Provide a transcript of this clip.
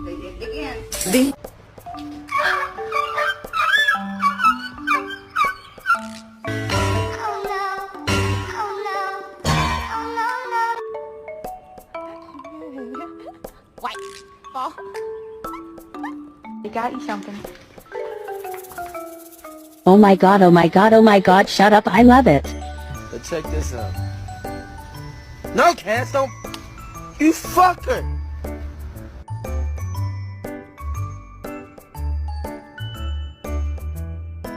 Di. Wait. Oh. I got you something. Oh my god, oh my god, oh my god, shut up, I love it. But check this out. No, Cass, don't. You fucker!